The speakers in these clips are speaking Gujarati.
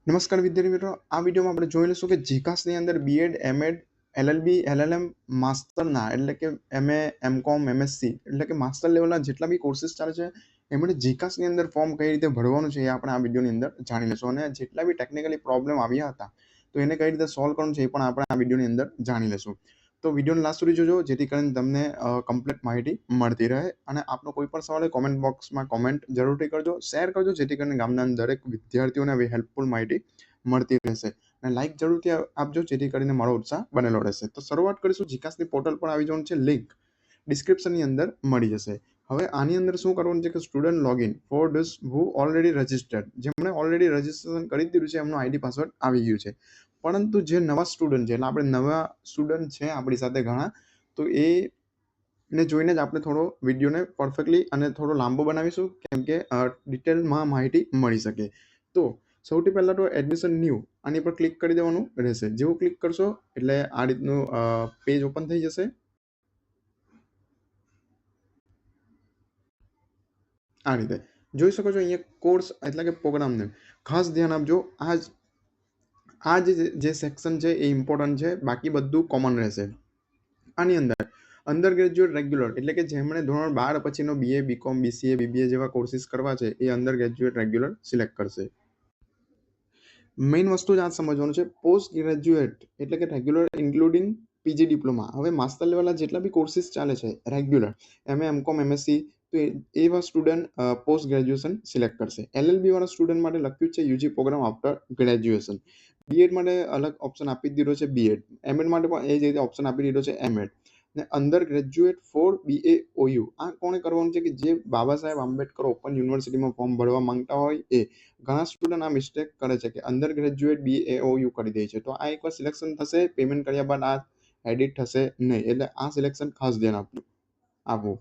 નમસ્કાર વિદ્યાર્થી મિત્રો, આ વિડીયોમાં આપણે જોઈ લઈશું કે જીકાસની અંદર બીએડ, એમએડ, એલએલબી, એલએલએમ માસ્ટરના એટલે કે એમએ, એમકોમ, એમએસસી એટલે કે માસ્ટર લેવલના જેટલા બી કોર્સીસ ચાલે છે એમાં જીકાસની અંદર ફોર્મ કઈ રીતે ભરવાનું છે એ આપણે આ વિડીયોની અંદર જાણી લઈશું અને જેટલા બી ટેકનિકલી પ્રોબ્લેમ આવ્યા હતા તો એને કઈ રીતે સોલ્વ કરવાનું છે એ પણ આપણે આ વિડીયોની અંદર જાણી લઈશું. તો વિડીયોને લાસ્ટ સુધી જોજો જેથી કરીને તમને કમ્પ્લીટ માહિતી મળતી રહે અને આપનો કોઈ પણ સવાલ હોય કોમેન્ટ બોક્સમાં કોમેન્ટ જરૂરથી કરજો, શેર કરજો જેથી કરીને ગામના દરેક વિદ્યાર્થીઓને આવી હેલ્પફુલ માહિતી મળતી રહેશે અને લાઇક જરૂરથી આપજો જેથી કરીને મારો ઉત્સાહ બનેલો રહેશે. તો શરૂઆત કરીશું. જીકાસની પોર્ટલ પર આવી જવાનું છે, લિંક ડિસ્ક્રિપ્શનની અંદર મળી જશે. હવે આની અંદર શું કરવાનું છે કે student login for this who already registered, જેમણે ઓલરેડી રજિસ્ટ્રેશન કરી દીધું છે એમનું આઈડી પાસવર્ડ આવી ગયું છે, પરંતુ જે નવા સ્ટુડન્ટ છે એટલે આપણે નવા સ્ટુડન્ટ છે આપણી સાથે ઘણા, તો એને જોઈને જ આપણે થોડો વિડીયોને પરફેક્ટલી અને થોડો લાંબો બનાવીશું કેમ કે ડિટેલમાં માહિતી મળી શકે. તો સૌથી પહેલાં તો એડમિશન ન્યૂ આની પર ક્લિક કરી દેવાનું રહેશે. જેવું ક્લિક કરશો એટલે આ રીતનું પેજ ઓપન થઈ જશે. આ રીતે જોઈ શકો છો અહીંયા કોર્સ એટલે કે પ્રોગ્રામ નેમ. ખાસ ધ્યાન આપજો, આ જે સેક્શન છે એ ઇમ્પોર્ટન્ટ છે, બાકી બધું કોમન રહેશે. આની અંડર ગ્રેજ્યુએટ રેગ્યુલર એટલે કે જેમણે ધોરણ 12 પછીનો બીએ, બીકોમ, બીસીએ, બીબીએ જેવા કોર્સિસ કરવા છે એ અંડર ગ્રેજ્યુએટ રેગ્યુલર સિલેક્ટ કરશે. મેઇન વસ્તુ જ આ સમજવાનું છે. પોસ્ટ ગ્રેજ્યુએટ એટલે કે રેગ્યુલર ઇન્ક્લુડિંગ પીજી ડિપ્લોમા. હવે માસ્ટર લેવલના જેટલા બી કોર્સિસ ચાલે છે રેગ્યુલર, એમએ, એમકોમ, એમએસસી, તો એવા સ્ટુડન્ટ પોસ્ટ ગ્રેજ્યુએશન સિલેક્ટ કરશે. એલએલબી વાળા સ્ટુડન્ટ માટે લખ્યું છે UG programme after graduation. BEd માટે અલગ ઓપ્શન આપી દીધો છે બીએડ, એમએડ માટે પણ એ જ રીતે ઓપ્શન આપી દીધો છે એમએડ ને અંડર ગ્રેજ્યુએટ ફોર BAOU. આ કોણે કરવાનું છે કે જે બાબા સાહેબ આંબેડકર ઓપન યુનિવર્સિટીમાં ફોર્મ ભરવા માંગતા હોય એ. ઘણા સ્ટુડન્ટ આ મિસ્ટેક કરે છે કે અંડર ગ્રેજ્યુએટ BAOU કરી દે છે, તો આ એકવાર સિલેક્શન થશે, પેમેન્ટ કર્યા બાદ આ એડિટ થશે નહીં, એટલે આ સિલેક્શન ખાસ ધ્યાન આપવું.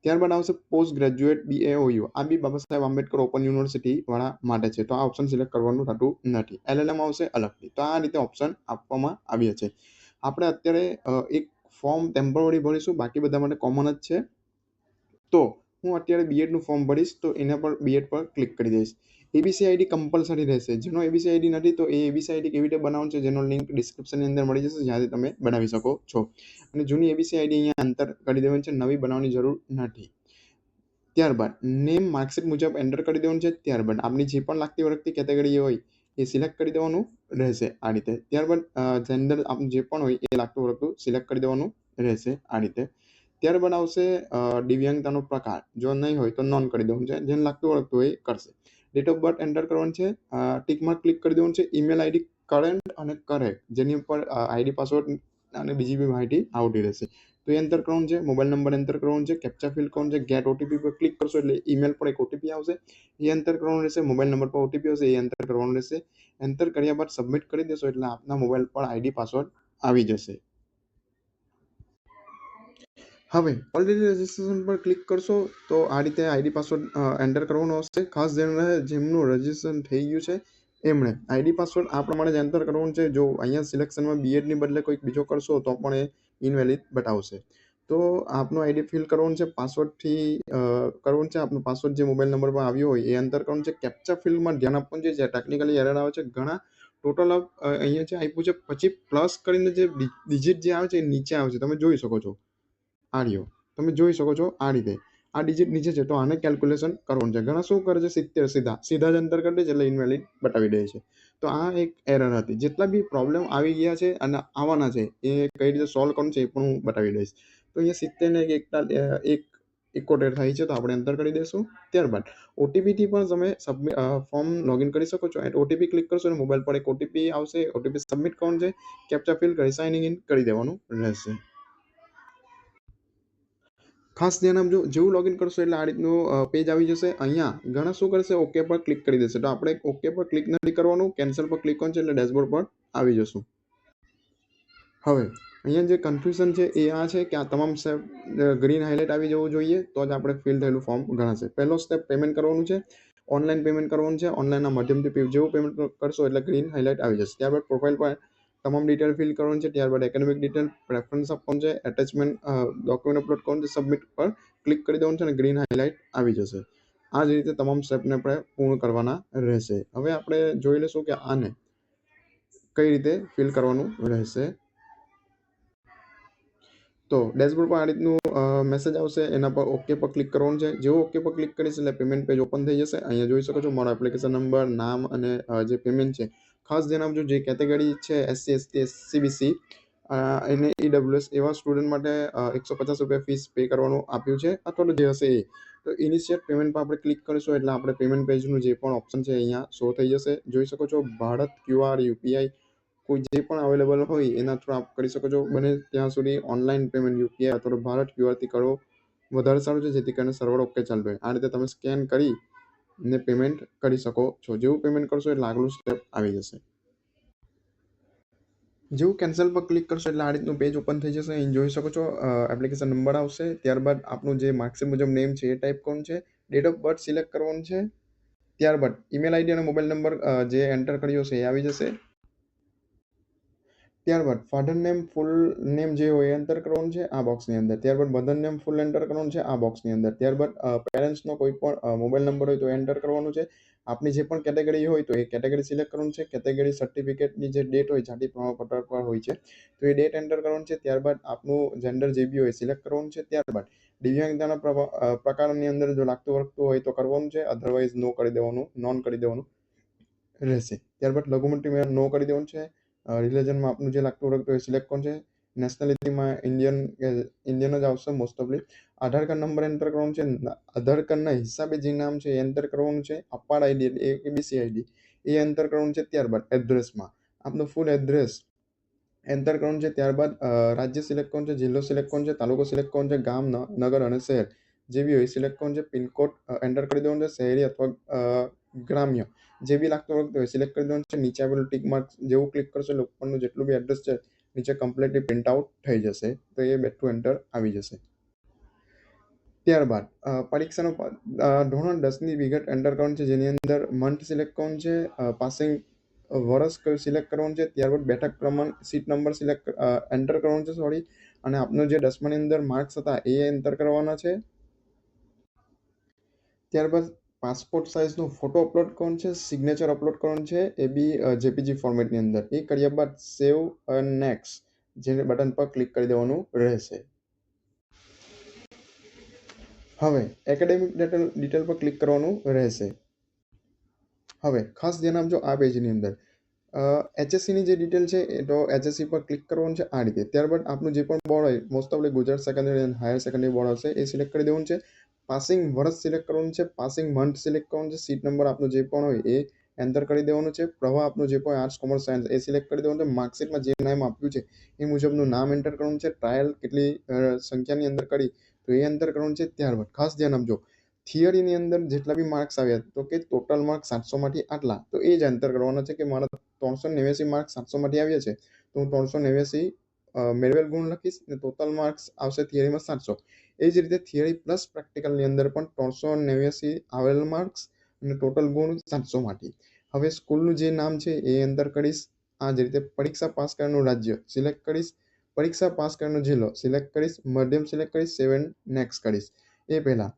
ત્યારબાદ આવશે પોસ્ટ ગ્રેજ્યુએટ BAOU. આ બી બાબા સાહેબ આંબેડકર ઓપન યુનિવર્સિટી વાળા માટે છે, તો આ ઓપ્શન સિલેક્ટ કરવાનું થતું નથી. એલએલએમ આવશે અલગથી. તો આ રીતે ઓપ્શન આપવામાં આવ્યા છે. આપણે અત્યારે એક ફોર્મ ટેમ્પરરી ભરીશું, બાકી બધા માટે કોમન જ છે. તો હું અત્યારે બીએડનું ફોર્મ ભરીશ, તો એના પર બીએડ પર ક્લિક કરી દઈશ. એબીસી આઈડી કમ્પલસરી રહેશે. જેનો એબીસી આઈડી નથી તો એ એબીસી આઈડી કેવી રીતે બનાવવાનું છે જેનો લિંક ડિસ્ક્રિપ્શનની અંદર મળી જશે, જ્યાંથી તમે બનાવી શકો છો. અને જૂની એબીસી આઈડી અહીંયા એન્ટર કરી દેવાની છે, નવી બનાવવાની જરૂર નથી. ત્યારબાદ નેમ માર્કશીટ મુજબ એન્ટર કરી દેવાનું છે. ત્યારબાદ આપની જે પણ લાગતી વળગતી કેટેગરી હોય એ સિલેક્ટ કરી દેવાનું રહેશે આ રીતે. ત્યારબાદ જેન્ડર આપણું જે પણ હોય એ લાગતું વળગતું સિલેક્ટ કરી દેવાનું રહેશે આ રીતે. ત્યારબાદ આવશે દિવ્યાંગતાનો પ્રકાર, જો નહીં હોય તો નોન કરી દેવાનું છે, જેને લાગતું વળગતું હોય એ કરશે. ડેટ ઓફ બર્થ એન્ટર કરવાનું છે, ટિકમાર્ક ક્લિક કરી દેવાનું છે. ઈમેલ આઈડી કરંટ અને કરેક્ટ, જેની ઉપર આઈડી પાસવર્ડ અને બીજી બી માહિતી આવતી રહેશે, તો એ એન્ટર કરવાનું છે. મોબાઈલ નંબર એન્ટર કરવાનું છે, કેપ્ચા ફિલ કરવાનું છે. ગેટ ઓટીપી પર ક્લિક કરશો એટલે ઈમેલ પર એક ઓટીપી આવશે, એ એન્ટર કરવાનું રહેશે. મોબાઈલ નંબર પર ઓટીપી આવશે, એ એન્ટર કરવાનું રહેશે. એન્ટર કર્યા બાદ સબમિટ કરી દેશો એટલે આપના મોબાઈલ પર આઈડી પાસવર્ડ આવી જશે. હવે ઓલરેડી રજિસ્ટ્રેશન પર ક્લિક કરશો તો આ રીતે આઈડી પાસવર્ડ એન્ટર કરવાનો આવશે. ખાસ ધ્યાન રહે, જેમનું રજિસ્ટ્રેશન થઈ ગયું છે એમણે આઈડી પાસવર્ડ આ પ્રમાણે જ એન્ટર કરવાનું છે. જો અહીંયા સિલેક્શનમાં બીએડની બદલે કોઈક બીજો કરશો તો પણ એ ઇનવેલિડ બતાવશે. તો આપનું આઈડી ફિલ કરવાનું છે, પાસવર્ડથી કરવાનું છે. આપનો પાસવર્ડ જે મોબાઈલ નંબર પર આવ્યો હોય એ એન્ટર કરવાનું છે. કેપ્ચા ફિલ્ડમાં ધ્યાન આપવાનું છે, જે ટેકનિકલી એરર આવે છે ઘણા. ટોટલ અહીંયા જે આપ્યું છે પછી પ્લસ કરીને જે ડિજિટ જે આવે છે એ નીચે આવે છે, તમે જોઈ શકો છો. આ રહ્યો, તમે જોઈ શકો છો આ રીતે આ ડિજિટ નીચે છે, તો આને કેલ્ક્યુલેશન કરવાનું છે. ઘણા શું કરે છે 70 સીધા જ એન્ટર કરી દે છે એટલે ઇનવેલિડ બતાવી દે છે. તો આ એક એરર હતી. જેટલા બી પ્રોબ્લેમ આવી ગયા છે અને આવવાના છે એ કઈ રીતે સોલ્વ કરવાનું છે એ પણ હું બતાવી દઈશ. તો અહીંયા 70 ને 71 થાય છે, તો આપણે એન્ટર કરી દઈશું. ત્યારબાદ ઓટીપીથી પણ તમે ફોર્મ લોગિન કરી શકો છો. ઓટીપી ક્લિક કરશો અને મોબાઈલ પર એક ઓટીપી આવશે, ઓટીપી સબમિટ કરવાનું છે. કેપ્ચા ફિલ કરી સાઇનિંગ ઇન કરી દેવાનું રહેશે. ખાસ ધ્યાન આપજો, જેવું લોગિન કરશો એટલે આ રીતનું પેજ આવી જશે. અહીંયા ઘણા શું કરશે, ઓકે પર ક્લિક કરી દેશે, તો આપણે ઓકે પર ક્લિક નથી કરવાનું, કેન્સલ પર ક્લિક કરવાનું છે એટલે ડેશબોર્ડ પર આવી જશું. હવે અહીંયા જે કન્ફ્યુઝન છે એ આ છે કે આ તમામ સ્ટેપ ગ્રીન હાઇલાઇટ આવી જવું જોઈએ તો જ આપણે ફિલ થયેલું ફોર્મ ગણાશે. પહેલો સ્ટેપ પેમેન્ટ કરવાનું છે, ઓનલાઈન પેમેન્ટ કરવાનું છે. ઓનલાઈનના માધ્યમથી જેવું પેમેન્ટ કરશો એટલે ગ્રીન હાઇલાઇટ આવી જશે. ત્યારબાદ પ્રોફાઇલ પર તમામ ડિટેલ ફિલ કરવાનું છે. ત્યારબાદ એકેડેમિક ડિટેલ, પ્રેફરન્સ આપવાનું છે, એટેચમેન્ટ ડોક્યુમેન્ટ અપલોડ કરવાનું છે. સબમિટ પર ક્લિક કરી દેવાનું છે અને ગ્રીન હાઇલાઇટ આવી જશે. આ જ રીતે તમામ સ્ટેપને આપણે પૂર્ણ કરવાના રહેશે. હવે આપણે જોઈ લઈશું કે આને કઈ રીતે ફિલ કરવાનું રહેશે. તો ડેશબોર્ડ પર આ રીતનું મેસેજ આવશે, એના પર ઓકે પર ક્લિક કરવાનું છે. જેવું ઓકે પર ક્લિક કરીશ એટલે પેમેન્ટ પેજ ઓપન થઈ જશે. અહીંયા જોઈ શકો છો મારો એપ્લિકેશન નંબર, નામ અને જે પેમેન્ટ છે. ખાસ ધ્યાન આપજો, જે કેટેગરી છે SC ST SCBC અને EWS એવા સ્ટુડન્ટ માટે 150 રૂપિયા ફીસ પે કરવાનું આપ્યું છે, અથવા તો જે હશે એ. તો ઇનિશિયેટ પેમેન્ટ પર આપણે ક્લિક કરીશું એટલે આપણે પેમેન્ટ પેજનું જે પણ ઓપ્શન છે અહીંયા શો થઈ જશે. જોઈ શકો છો ભારત QR UPI કોઈ જે પણ અવેલેબલ હોય એના થ્રુ આપ કરી શકો છો. બને ત્યાં સુધી ઓનલાઈન પેમેન્ટ UPI અથવા ભારત QR થી કરો વધારે સારું છે, જેથી કરીને સર્વર ઓકે ચાલતું હોય. આ રીતે તમે સ્કેન કરી ને પેમેન્ટ કરી શકો છો. જેવું પેમેન્ટ કરશો એટલે આગલું સ્ટેપ આવી જશે. જેવું કેન્સલ પર ક્લિક કરશો એટલે આ રીતનું પેજ ઓપન થઈ જશે. અહીં જોઈ શકો છો એપ્લિકેશન નંબર આવશે, ત્યારબાદ આપનું જે માર્કશીટ મુજબ નેમ છે એ ટાઈપ કરવાનું છે, ડેટ ઓફ બર્થ સિલેક્ટ કરવાનું છે, ત્યારબાદ ઈમેલ આઈડી અને મોબાઈલ નંબર જે એન્ટર કર્યો છે એ આવી જશે. ત્યારબાદ ફાધર નેમ ફૂલ નેમ જે હોય એ એન્ટર કરવાનું છે આ બોક્સની અંદર. ત્યારબાદ મધર નેમ ફૂલ એન્ટર કરવાનું છે આ બોક્સની અંદર. ત્યારબાદ પેરેન્ટ્સનો કોઈ પણ મોબાઈલ નંબર હોય તો એન્ટર કરવાનું છે. આપની જે પણ કેટેગરી હોય તો એ કેટેગરી સિલેક્ટ કરવાનું છે. કેટેગરી સર્ટિફિકેટની જે ડેટ હોય, જાતિ પ્રમાણપત્ર પર હોય છે તો એ ડેટ એન્ટર કરવાનું છે. ત્યારબાદ આપનું જેન્ડર જે બી હોય સિલેક્ટ કરવાનું છે. ત્યારબાદ દિવ્યાંગતાના પ્રકારની અંદર જો લાગતું વળગતું હોય તો કરવાનું છે, અધરવાઇઝ નો કરી દેવાનું, નોન કરી દેવાનું રહેશે. ત્યારબાદ લઘુમતી મેળ નો કરી દેવાનું છે. રિલિજનમાં આપનું જે લાગતું વળગતું હોય સિલેક્ટ કરવાનું છે. નેશનાલિટીમાં ઇન્ડિયન જ આવશે મોસ્ટ ઓફલી. આધાર કાર્ડ નંબર એન્ટર કરવાનું છે. આધાર કાર્ડના હિસાબે જે નામ છે એ એન્ટર કરવાનું છે. અપાર ID ABCD ID A enter કરવાનું છે. ત્યારબાદ એડ્રેસમાં આપનું ફૂલ એડ્રેસ એન્ટર કરવાનું છે. ત્યારબાદ રાજ્ય સિલેક્ટ કરવાનું છે, જિલ્લો સિલેક્ટ કરવાનું છે, તાલુકો સિલેક્ટ કરવાનું છે, ગામ, નગર અને શહેર જે બી હોય સિલેક્ટ કરવાનું છે. પિનકોડ એન્ટર કરી દેવાનું છે, શહેરી અથવા ગ્રામ્ય જે બી લાગતું વળગતું હોય સિલેક્ટ કરી દેવાનું છે. નીચે આપેલું ટીક માર્ક જેવું ક્લિક કરશો એટલે ઉપરનું જેટલું બી એડ્રેસ છે નીચે કમ્પ્લીટલી પ્રિન્ટ આઉટ થઈ જશે. તો એ બેઠું એન્ટર આવી જશે. ત્યારબાદ પરીક્ષાનું ધોરણ 10ની વિગત એન્ટર કરવાનું છે, જેની અંદર મંથ સિલેક્ટ કરવાનું છે, પાસિંગ વર્ષ કયું સિલેક્ટ કરવાનું છે. ત્યારબાદ બેઠક ક્રમાંક સીટ નંબર સિલેક્ટ એન્ટર કરવાનું છે સોરી, અને આપનો જે 10માની અંદર માર્ક્સ હતા એ એન્ટર કરવાના છે. ત્યારબાદ પાસપોર્ટ સાઇઝનો ફોટો અપલોડ કરવાનો છે, સિગ્નેચર અપલોડ કરવાનું છે, એ બી JPG ફોર્મેટની અંદર. એ કર્યા બાદ સેવ નેક્સ્ટ જે બટન પર ક્લિક કરી દેવાનું રહેશે. હવે એકેડેમિક ડિટેલ પર ક્લિક કરવાનું રહેશે. હવે ખાસ ધ્યાન આપજો આ પેજની અંદર HSCની જે ડિટેલ છે એ તો HSC પર ક્લિક કરવાનું છે આ રીતે. ત્યારબાદ આપનું જે પણ બોર્ડ હોય મોસ્ટ ઓફલી ગુજરાત સેકન્ડરી અને હાયર સેકન્ડરી બોર્ડ હશે એ સિલેક્ટ કરી દેવાનું છે. પાસિંગ વર્ષ સિલેક્ટ કરવાનું છે, પાસિંગ મંથ સિલેક્ટ કરવાનું છે, સીટ નંબર આપનું જે પણ હોય એ એન્ટર કરી દેવાનું છે. પ્રવાહ આપનું જે પણ આર્ટ્સ કોમર્સ સાયન્સ એ સિલેક્ટ કરી દેવાનું છે. માર્કશીટમાં જે નામ આપ્યું છે એ મુજબનું નામ એન્ટર કરવાનું છે. ટ્રાયલ કેટલી સંખ્યાની અંદર કરી તો એ એન્ટર કરવાનું છે. ત્યારબાદ ખાસ ધ્યાન આપજો, થિયરીની અંદર જેટલા બી માર્ક્સ આવ્યા તો કે ટોટલ માર્ક્સ 700માંથી આટલા તો એ જ એન્ટર કરવાના છે કે મારા 389 માર્ક્સ 700માંથી આવ્યા છે તો હું 389 મેળવેલ ગુણ લખીશ અને ટોટલ માર્ક્સ આવશે થિયરીમાં 700. એ જ રીતે થિયરી પ્લસ પ્રેક્ટિકલની અંદર પણ 389 આવેલ માર્ક્સ અને ટોટલ ગુણ 700માંથી. હવે સ્કૂલનું જે નામ છે એ એન્ટર કરીશ. આ જ રીતે પરીક્ષા પાસ કરવાનું રાજ્ય સિલેક્ટ કરીશ, પરીક્ષા પાસ કરવાનો જિલ્લો સિલેક્ટ કરીશ, મધ્યમ સિલેક્ટ કરીશ, 7 નેક્સ્ટ કરીશ. એ પહેલા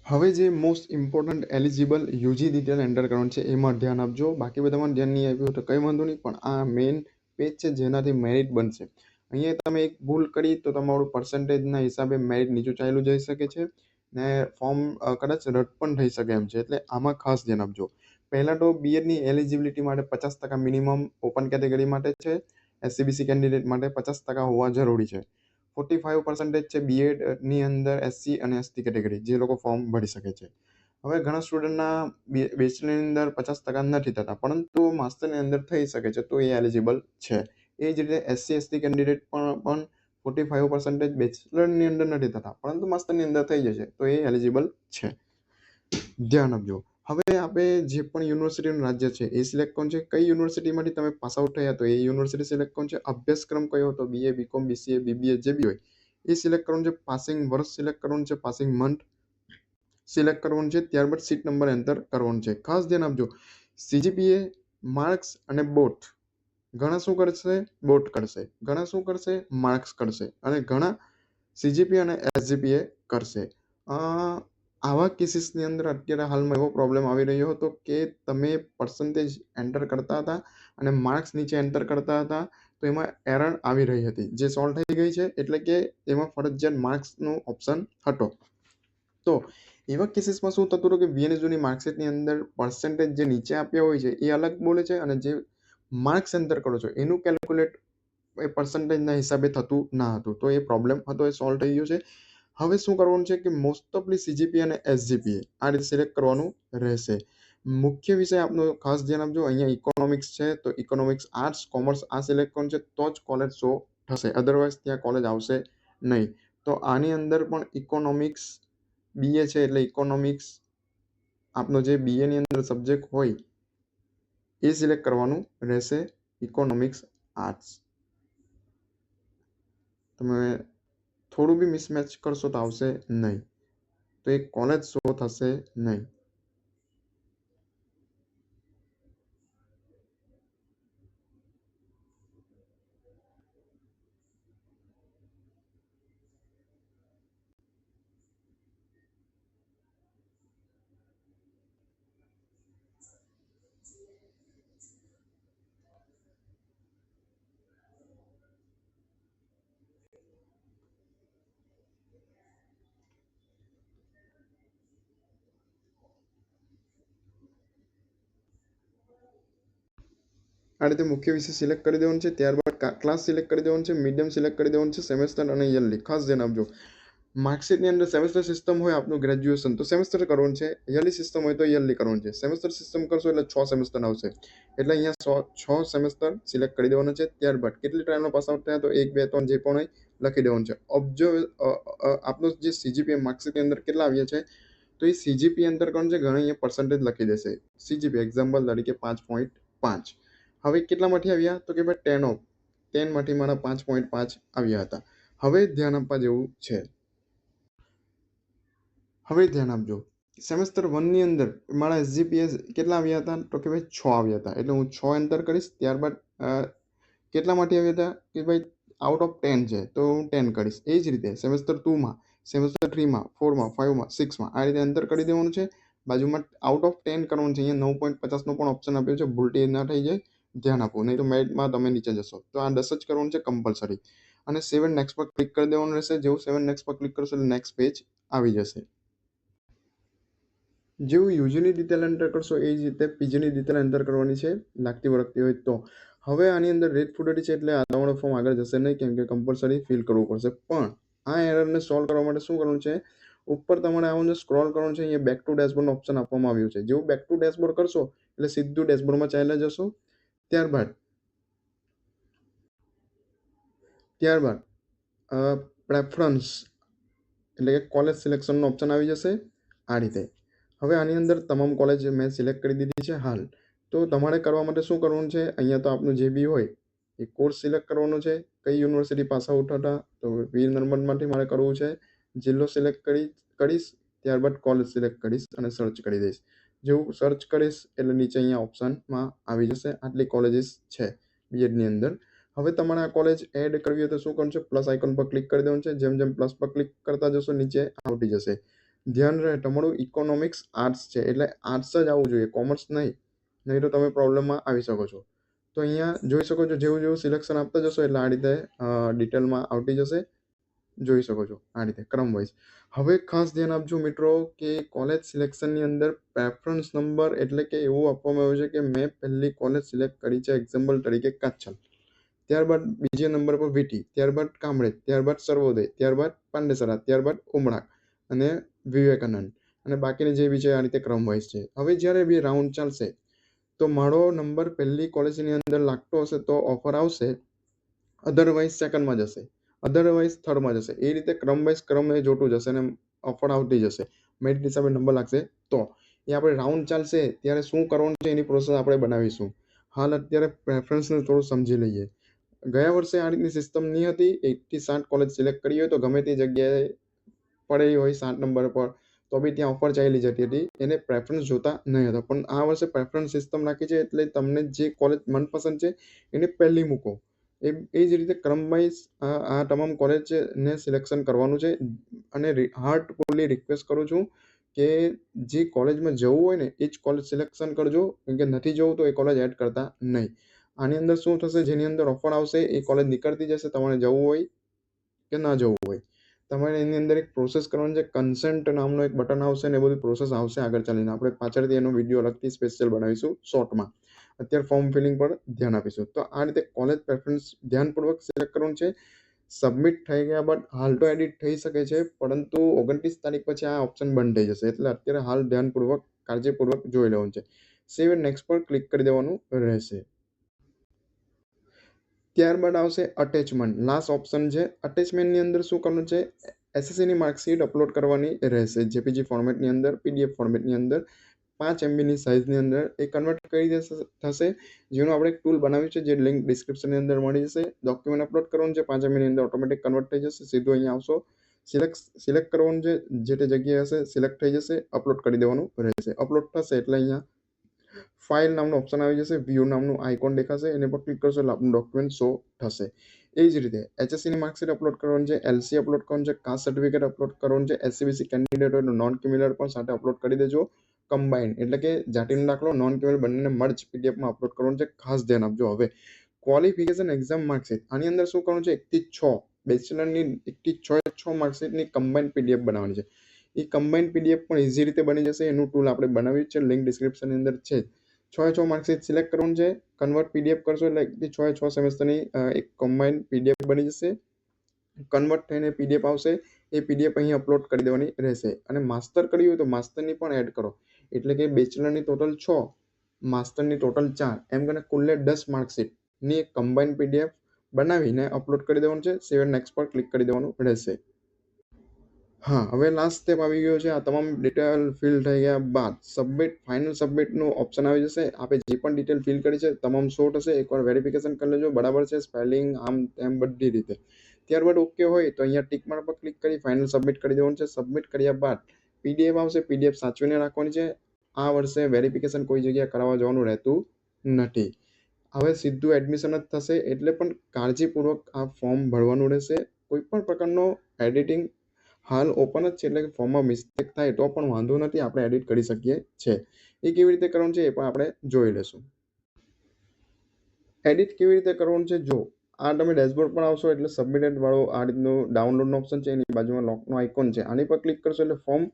હવે જે most important eligible UG detail enter કરવાનું છે એમાં ધ્યાન આપજો. બાકી બધામાં ધ્યાન નહીં આપ્યું તો કંઈ વાંધો નહીં, પણ આ મેઇન પેજ છે જેનાથી મેરિટ બનશે. અહીંયા તમે એક ભૂલ કરી તો તમારું પર્સન્ટેજના હિસાબે મેરિટ નીચું ચાલ્યું જઈ શકે છે ને ફોર્મ કદાચ રદ પણ થઈ શકે એમ છે. એટલે આમાં ખાસ ધ્યાન આપજો. પહેલાં તો બીએડની એલિજિબિલિટી માટે 50% મિનિમમ ઓપન કેટેગરી માટે છે. SCBC કેન્ડિડેટ માટે 50% હોવા જરૂરી છે. 45% છે બીએડની અંદર SC અને ST કેટેગરી જે લોકો ફોર્મ ભરી શકે છે. હવે ઘણા સ્ટુડન્ટના બેચલરની અંદર 50% નથી થતા, પરંતુ માસ્ટરની અંદર થઈ શકે છે તો એ એલિજિબલ છે. એ જ રીતે SC ST કેન્ડિડેટ પણ 45% બેચલરની અંદર નથી થતા, પરંતુ માસ્ટરની અંદર થઈ જશે તો એ એલિજિબલ છે. ધ્યાન આપજો. હવે આપણે જે પણ યુનિવર્સિટીનું રાજ્ય છે એ સિલેક્ટ કરવાનું છે. કઈ યુનિવર્સિટીમાંથી તમે પાસ આઉટ થયા તો એ યુનિવર્સિટી સિલેક્ટ કરવાનું છે. અભ્યાસક્રમ કયો હતો, BA BCom BCA BBA જે બી હોય એ સિલેક્ટ કરવાનું છે. પાસિંગ વર્ષ સિલેક્ટ કરવાનું છે, પાસિંગ મંથ સિલેક્ટ કરવાનું છે. ત્યારબાદ સીટ નંબર એન્ટર કરવાનું છે. ખાસ ધ્યાન આપજો, CGPA માર્ક્સ અને બોટ ઘણા શું કરશે, બોટ કરશે, ઘણા શું કરશે, માર્ક્સ કરશે અને ઘણા સીજીપી અને એસજીપીએ કરશે. આવા કેસીસની અંદર અત્યારે હાલમાં એવો પ્રોબ્લેમ આવી રહ્યો હતો કે તમે પર્સન્ટેજ એન્ટર કરતા હતા અને માર્ક્સ નીચે એન્ટર કરતા હતા, તો એમાં એરર આવી રહી હતી, જે સોલ્વ થઈ ગઈ છે. એટલે કે એમાં ફરજિયાત માર્ક્સનો ઓપ્શન હતો. તો એવા કેસીસમાં શું થતું હતું કે વીએનએસયુની માર્કશીટની અંદર પર્સન્ટેજ જે નીચે આપ્યા હોય છે એ અલગ બોલે છે, અને જે માર્ક્સ એન્ટર કરો છો એનું કેલ્ક્યુલેટ એ પર્સન્ટેજના હિસાબે થતું ના હતું. તો એ પ્રોબ્લેમ હતો, એ સોલ્વ થઈ ગયો છે. હવે શું કરવાનું છે કે મોસ્ટ ઓફલી સીજીપી અને એસજીપીએ આ રીતે સિલેક્ટ કરવાનું રહેશે. મુખ્ય વિષય આપનો ખાસ ધ્યાન આપજો. અહીંયા ઇકોનોમિક્સ છે, તો ઇકોનોમિક્સ, આર્ટ્સ, કોમર્સ આ સિલેક્ટ કરવાનું છે, તો જ કોલેજ શો થશે, અધરવાઇઝ ત્યાં કોલેજ આવશે નહીં. તો આની અંદર પણ ઇકોનોમિક્સ બીએ છે, એટલે ઇકોનોમિક્સ આપનો જે બીએની અંદર સબ્જેક્ટ હોય એ સિલેક્ટ કરવાનું રહેશે, ઇકોનોમિક્સ, આર્ટ્સ. તમે થોડું બી મિસમેચ કરશો તો આવશે નહીં, તો એ કોલેજ શો થશે નહીં. આ રીતે મુખ્ય વિષય સિલેક્ટ કરી દેવાનું છે. ત્યારબાદ ક્લાસ સિલેક્ટ કરી દેવાનું છે, મીડિયમ સિલેક્ટ કરી દેવાનું છે, સેમેસ્ટર અને યરલી. ખાસ ધ્યાન આપજો, માર્કશીટની અંદર સેમેસ્ટર સિસ્ટમ હોય આપનું ગ્રેજ્યુએશન તો સેમેસ્ટર કરવાનું છે, યરલી સિસ્ટમ હોય તો યરલી કરવાનું છે. સેમેસ્ટર સિસ્ટમ કરશો એટલે 6 સેમેસ્ટર આવશે, એટલે અહીંયા 6 સેમેસ્ટર સિલેક્ટ કરી દેવાના છે. ત્યારબાદ કેટલી ટ્રાયલમાં પાસ આઉટ થયા તો 1, 2, 3 જે પણ હોય લખી દેવાનું છે. ઓબ્ઝર્વ આપનું જે સીજીપીએ માર્કશીટની અંદર કેટલા આવ્યા છે તો એ સીજીપી એન્ટર કરવાનું છે, ઘણા અહીંયા પર્સન્ટેજ લખી દેશે. સીજીપી એક્ઝામ્પલ તરીકે 5.5. હવે કેટલામાંથી આવ્યા તો કે ભાઈ 10 માંથી મારા 5.5 આવ્યા હતા. હવે ધ્યાન આપવા જેવું છે. હવે ધ્યાન આપજો, સેમેસ્ટર 1 ની અંદર મારા એસજીપીએસ કેટલા આવ્યા હતા તો કે ભાઈ 6 આવ્યા હતા, એટલે હું 6 એન્ટર કરીશ. ત્યારબાદ કેટલામાંથી આવ્યા હતા કે ભાઈ આઉટ ઓફ 10 છે તો હું 10 કરીશ. એ જ રીતે સેમેસ્ટર 2માં, સેમેસ્ટર 3માં, 4માં, 5માં, 6માં આ રીતે એન્ટર કરી દેવાનું છે. બાજુમાં આઉટ ઓફ 10 કરવાનું છે. અહીંયા 9.50નો પણ ઓપ્શન આપ્યો છે, ભૂલટી ના થઈ જાય, ધ્યાન આપો, નહીં તો મેરિટમાં તમે નીચે જશો. તો આ 10 જ કરવાનું છે કમ્પલસરી, અને 7 નેક્સ્ટ પર ક્લિક કરી દેવાનું રહેશે. જેવું 7 નેક્સ્ટ પર ક્લિક કરશો એટલે નેક્સ્ટ પેજ આવી જશે. જેવું યુજીની ડિટેલ એન્ટર કરશો એ જ રીતે પીજીની ડિટેલ એન્ટર કરવાની છે, લાગતી વળગતી હોય તો. હવે આની અંદર રેટ ફૂટેડ છે એટલે આ તમારો ફોર્મ આગળ જશે નહીં, કેમ કે કમ્પલસરી ફિલ કરવું પડશે. પણ આ એરરને સોલ્વ કરવા માટે શું કરવાનું છે, ઉપર તમારે આવવાનું સ્ક્રોલ કરવાનું છે. અહીંયા બેક ટુ ડેશબોર્ડનો ઓપ્શન આપવામાં આવ્યું છે. જેવું બેક ટુ ડેશબોર્ડ કરશો એટલે સીધું ડેશબોર્ડમાં ચાલ્યા જશો. ત્યારબાદ પ્રેફરન્સ એટલે કે કોલેજ સિલેક્શનનો ઓપ્શન આવી જશે આ રીતે. હવે આની અંદર તમામ કોલેજ મેં સિલેક્ટ કરી દીધી છે હાલ. તો તમારે કરવા માટે શું કરવાનું છે, અહીંયા તો આપનું જે બી હોય એ કોર્સ સિલેક્ટ કરવાનો છે. કઈ યુનિવર્સિટી પાસ આઉટ હતા તો વીર નર્મદમાંથી મારે કરવું છે. જિલ્લો સિલેક્ટ કરીશ, ત્યારબાદ કોલેજ સિલેક્ટ કરીશ અને સર્ચ કરી દઈશ. જેવું સર્ચ કરીશ એટલે નીચે અહીંયા ઓપ્શનમાં આવી જશે, આટલી કોલેજીસ છે બીએડની અંદર. હવે તમારે આ કોલેજ એડ કરવી હોય તો શું કરવું છે, પ્લસ આઇકોન પર ક્લિક કરી દેવાનું છે. જેમ જેમ પ્લસ પર ક્લિક કરતા જશો નીચે આવતી જશે. ધ્યાન રહે તમારું ઇકોનોમિક્સ આર્ટ્સ છે એટલે આર્ટ્સ જ આવવું જોઈએ, કોમર્સ નહીં તો તમે પ્રોબ્લેમમાં આવી શકો છો. તો અહીંયા જોઈ શકો છો, જેવું જેવું સિલેક્શન આપતા જશો એટલે આ રીતે ડિટેલમાં આવતી જશે, જોઈ શકો છો આ રીતે ક્રમ વાઇઝ. હવે ખાસ ધ્યાન આપજો મિત્રો કે કોલેજ સિલેક્શનની અંદર પ્રેફરન્સ નંબર એટલે કે એવું આપવામાં આવ્યું છે કે મેં પહેલી કોલેજ સિલેક્ટ કરી છે એક્ઝામ્પલ તરીકે કાછલ, ત્યારબાદ બીજા નંબર પર વીટી, ત્યારબાદ કામરેજ, ત્યારબાદ સર્વોદય, ત્યારબાદ પાંડેસરા, ત્યારબાદ ઉમરાળ અને વિવેકાનંદ, અને બાકીની જે બી છે આ રીતે ક્રમ વાઇઝ છે. હવે જ્યારે બી રાઉન્ડ ચાલશે તો મારો નંબર પહેલી કોલેજની અંદર લાગતો હશે તો ઓફર આવશે, અધરવાઇઝ સેકન્ડમાં જશે, અધરવાઇઝ થર્ડમાં જશે. એ રીતે ક્રમ વાઇઝ ક્રમ એ જોતું જશે અને ઓફર આવતી જશે. મેરિટ હિસાબે નંબર લાગશે તો એ આપણે રાઉન્ડ ચાલશે ત્યારે શું કરવાનું છે એની પ્રોસેસ આપણે બનાવીશું. હાલ અત્યારે પ્રેફરન્સને થોડું સમજી લઈએ. ગયા વર્ષે આ રીતની સિસ્ટમ નહીં હતી. 1 થી 7 કોલેજ સિલેક્ટ કરી હોય તો ગમે તે જગ્યાએ પડેલી હોય 7 નંબર પર તો બી ત્યાં ઓફર ચાલી જતી હતી, એને પ્રેફરન્સ જોતા નહીં હતા. પણ આ વર્ષે પ્રેફરન્સ સિસ્ટમ રાખી છે એટલે તમને જે કોલેજ મનપસંદ છે એને પહેલી મૂકો, એ જ રીતે ક્રમ વાઇઝ આ તમામ કોલેજને સિલેક્શન કરવાનું છે. અને હાર્ટફુલી રિક્વેસ્ટ કરું છું કે જે કોલેજમાં જવું હોય ને એ જ કોલેજ સિલેક્શન કરજો, કેમ કે નથી જવું તો એ કોલેજ એડ કરતા નહીં. આની અંદર શું થશે, જેની અંદર ઓફર આવશે એ કોલેજ નીકળતી જશે, તમારે જવું હોય કે ના જવું હોય. તમારે એની અંદર એક પ્રોસેસ કરવાની છે, કન્સેન્ટ નામનો એક બટન આવશે ને એ બધી પ્રોસેસ આવશે આગળ ચાલીને. આપણે પાછળથી એનો વિડીયો અલગથી સ્પેશિયલ બનાવીશું શોર્ટમાં. અત્યારે ફોર્મ ફિલિંગ પર ધ્યાન આપીશું. તો આ રીતે કોલેજ પ્રેફરન્સ ધ્યાનપૂર્વક સિલેક્ટ કરવાનું છે. સબમિટ થઈ ગયા બાદ હાલ તો એડિટ થઈ શકે છે, પરંતુ 29 તારીખ પછી આ ઓપ્શન બંધ થઈ જશે. એટલે અત્યારે હાલ ધ્યાનપૂર્વક કાળજીપૂર્વક જોઈ લેવાનું છે. સેવ એન્ડ નેક્સ્ટ પર ક્લિક કરી દેવાનું રહેશે. ત્યારબાદ આવશે અટેચમેન્ટ. લાસ્ટ ઓપ્શન છે. અટેચમેન્ટની અંદર શું કરવાનું છે, એસએસસીની માર્કશીટ અપલોડ કરવાની રહેશે. જેપીજી ફોર્મેટની અંદર, પીડીએફ ફોર્મેટની અંદર 5 MBની સાઇઝની અંદર એ કન્વર્ટ કરી થશે. જેનું આપણે એક ટૂલ બનાવ્યું છે, જે લિંક ડિસ્ક્રિપ્શનની અંદર મળી જશે. ડોક્યુમેન્ટ અપલોડ કરવાનું છે, 5 MBની અંદર ઓટોમેટિક કન્વર્ટ થઈ જશે. સીધું અહીંયા આવશો, સિલેક્ટ કરવાનું છે, જે તે જગ્યાએ હશે સિલેક્ટ થઈ જશે, અપલોડ કરી દેવાનું રહેશે. અપલોડ થશે એટલે અહીંયા ફાઇલ નામનું ઓપ્શન આવી જશે, વ્યૂ નામનું આઇકોન દેખાશે, એને પર ક્લિક કરશો એટલે આપણું ડોક્યુમેન્ટ શો થશે. એ જ રીતે એચએસસીની માર્કશીટ અપલોડ કરવાનું છે, એલસી અપલોડ કરવાનું છે, કાસ્ટ સર્ટિફિકેટ અપલોડ કરવાનું છે. એસસીબીસી કેન્ડિડેટ હોય તો નોન ક્રિમિનલ પણ સાથે અપલોડ કરી દેજો. કમ્બાઇન એટલે કે જાતિનો દાખલો, નોન ક્રિમિનલ બંનેને મર્જ પીડીએફમાં અપલોડ કરવાનું છે. ખાસ ધ્યાન આપજો. હવે ક્વોલિફિકેશન એક્ઝામ માર્કશીટ, આની અંદર શું કરવાનું છે, 1 થી 6 બેચલરની 1 થી 6 માર્કશીટની કમ્બાઇન પીડીએફ બનાવવાની છે. એ કમ્બાઇન પીડીએફ પણ ઇઝી રીતે બની જશે. એનું ટૂલ આપણે બનાવ્યું છે, લિંક ડિસ્ક્રિપ્શનની અંદર છે. 6 માર્કશીટ સિલેક્ટ કરવાનું છે, કન્વર્ટ પીડીએફ કરશો એટલે 1 થી 6 સેમેસ્ટરની એક કમ્બાઇન પીડીએફ બની જશે. કન્વર્ટ થઈને પીડીએફ આવશે, એ પીડીએફ અહીં અપલોડ કરી દેવાની રહેશે. અને માસ્ટર કરવી હોય તો માસ્ટરની પણ એડ કરો, એટલે કે બેચલરની ટોટલ 6, માસ્ટરની ટોટલ 4, એમ કરીને કુલ્લે 10 માર્કશીટની એક કમ્બાઇન પીડીએફ બનાવીને અપલોડ કરી દેવાનું છે. સેવ એન્ડ નેક્સ્ટ પર ક્લિક કરી દેવાનું રહેશે. હા, હવે લાસ્ટ સ્ટેપ આવી ગયો છે. આ તમામ ડિટેલ ફિલ થઈ ગયા બાદ સબમિટ, ફાઇનલ સબમિટનું ઓપ્શન આવી જશે. આપણે જે પણ ડિટેલ ફિલ કરી છે તમામ શો થશે. એકવાર વેરિફિકેશન કરી લેજો, બરાબર છે, સ્પેલિંગ આમ તેમ બધી રીતે. ત્યારબાદ ઓકે હોય તો અહીંયા ટિક માર્ક પર ક્લિક કરી ફાઇનલ સબમિટ કરી દેવાનું છે. સબમિટ કર્યા બાદ પીડીએફ આવશે, પીડીએફ સાચવીને રાખવાની છે. આ વર્ષે વેરિફિકેશન કોઈ જગ્યાએ કરાવવા જવાનું રહેતું નથી. હવે સીધું એડમિશન જ થશે, એટલે પણ કાળજીપૂર્વક આ ફોર્મ ભરવાનું રહેશે. કોઈ પણ પ્રકારનો એડિટિંગ હાલ ઓપન જ છે, એટલે કે ફોર્મમાં મિસ્ટેક થાય તો પણ વાંધો નથી, આપણે એડિટ કરી શકીએ છીએ. એ કેવી રીતે કરવાનું છે એ પણ આપણે જોઈ લેશું. એડિટ કેવી રીતે કરવાનું છે, જો આ તમે ડેશબોર્ડ પર આવશો એટલે સબમિટેડ વાળો આ રીતનું ડાઉનલોડનો ઓપ્શન છે, એની બાજુમાં લોકનો આઇકોન છે. આની પર ક્લિક કરશો એટલે ફોર્મ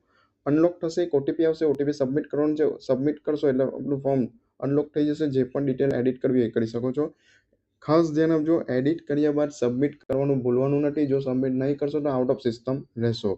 અનલોક થશે. એક ઓટીપી આવશે, ઓટીપી સબમિટ કરવાનું છે. સબમિટ કરશો એટલે આપણું ફોર્મ અનલોક થઈ જશે. જે પણ ડિટેલ એડિટ કરવી એ કરી શકો છો. ખાસ ધ્યાન આપજો, એડિટ કર્યા બાદ સબમિટ કરવાનું ભૂલવાનું નથી. જો સબમિટ નહીં કરશો તો આઉટ ઓફ સિસ્ટમ રહેશો.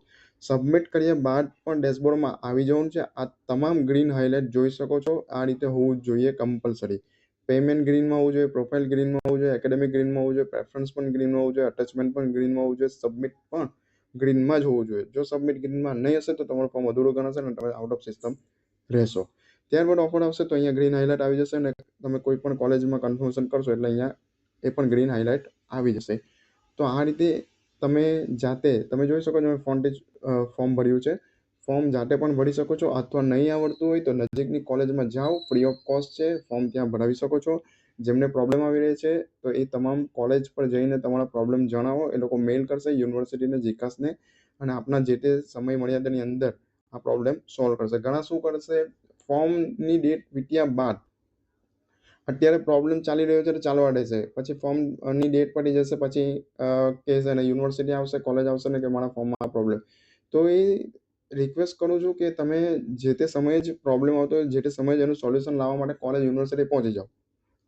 સબમિટ કર્યા બાદ પણ ડેશબોર્ડમાં આવી જવાનું છે. આ તમામ ગ્રીન હાઇલાઇટ જોઈ શકો છો. આ રીતે હોવું જોઈએ કમ્પલસરી. પેમેન્ટ ગ્રીનમાં હોવું જોઈએ, પ્રોફાઇલ ગ્રીનમાં હોવું જોઈએ, એકેડેમિક ગ્રીનમાં હોવું જોઈએ, પ્રેફરન્સ પણ ગ્રીનમાં હોવું જોઈએ, અટેચમેન્ટ પણ ગ્રીનમાં હોવું જોઈએ, સબમિટ પણ ગ્રીનમાં જ હોવું જોઈએ. જો સબમિટ ગ્રીનમાં નહીં હશે તો તમારું ફોર્મ અધૂરું ગણાશે અને તમે આઉટ ઓફ સિસ્ટમ રહેશો. ત્યારબાદ ઓફર આવશે તો અહીંયા ગ્રીન હાઇલાઇટ આવી જશે અને તમે કોઈ પણ કોલેજમાં કન્ફર્મેશન કરશો એટલે અહીંયા એ પણ ગ્રીન હાઇલાઇટ આવી જશે. તો આ રીતે તમે જાતે તમે જોઈ શકો છો, ફોન્ટેજ ફોર્મ ભર્યું છે. ફોર્મ જાતે પણ ભરી શકો છો, અથવા નહીં આવડતું હોય તો નજીકની કોલેજમાં જાઓ, ફ્રી ઓફ કોસ્ટ છે, ફોર્મ ત્યાં ભરાવી શકો છો. જેમને પ્રોબ્લેમ આવી રહી છે તો એ તમામ કોલેજ પર જઈને તમારા પ્રોબ્લેમ જણાવો. એ લોકો મેઇલ કરશે યુનિવર્સિટીને, જીકાસને, અને આપના જે તે સમય મર્યાદાની અંદર આ પ્રોબ્લેમ સોલ્વ કરશે. ઘણા શું કરશે, ફોર્મની ડેટ વીત્યા બાદ અત્યારે પ્રોબ્લેમ ચાલી રહ્યો છે તો ચાલવા દેશે, પછી ફોર્મની ડેટ પડી જશે, પછી કહેશે ને યુનિવર્સિટી આવશે, કોલેજ આવશે ને કે મારા ફોર્મમાં આ પ્રોબ્લેમ. તો એ રિક્વેસ્ટ કરું છું કે તમે જે તે સમયે જ પ્રોબ્લેમ આવતો હોય, જે તે સમયે જ એનું સોલ્યુશન લાવવા માટે કોલેજ યુનિવર્સિટી પહોંચી જાઓ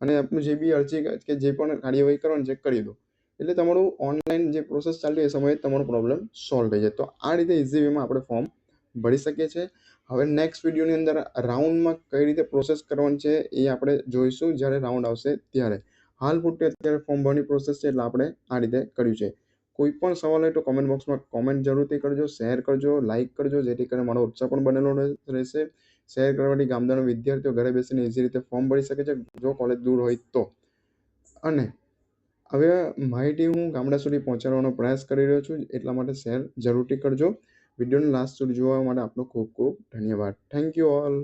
અને આપનું જે બી અરજી કે જે પણ કાર્યવાહી કરવાની છે કરી દો. એટલે તમારું ઓનલાઈન જે પ્રોસેસ ચાલતી એ સમયે તમારો પ્રોબ્લેમ સોલ્વ થઈ જાય. તો આ રીતે ઇઝી વેમાં આપણે ફોર્મ ભરી શકીએ છીએ. હવે નેક્સ્ટ વિડીયોની અંદર રાઉન્ડમાં કઈ રીતે પ્રોસેસ કરવાની છે એ આપણે જોઈશું જ્યારે રાઉન્ડ આવશે ત્યારે. હાલ પૂરતે અત્યારે ફોર્મ ભરવાની પ્રોસેસ છે એટલે આપણે આ રીતે કર્યું છે. કોઈ પણ સવાલ હોય તો કોમેન્ટ બોક્સમાં કોમેન્ટ જરૂરથી કરજો, શેર કરજો, લાઇક કરજો, જેથી કરીને મારો ઉત્સાહ પણ બનેલો રહેશે. શેર કરવાથી ગામડાના વિદ્યાર્થીઓ ઘરે બેસીને ઇઝી રીતે ફોર્મ ભરી શકે છે, જો કોલેજ દૂર હોય તો. અને હવે માહિતી હું ગામડા સુધી પહોંચાડવાનો પ્રયાસ કરી રહ્યો છું, એટલા માટે શેર જરૂરથી કરજો. વિડીયોને લાસ્ટ સુધી જોવા માટે આપનો ખૂબ ખૂબ ધન્યવાદ. Thank you all.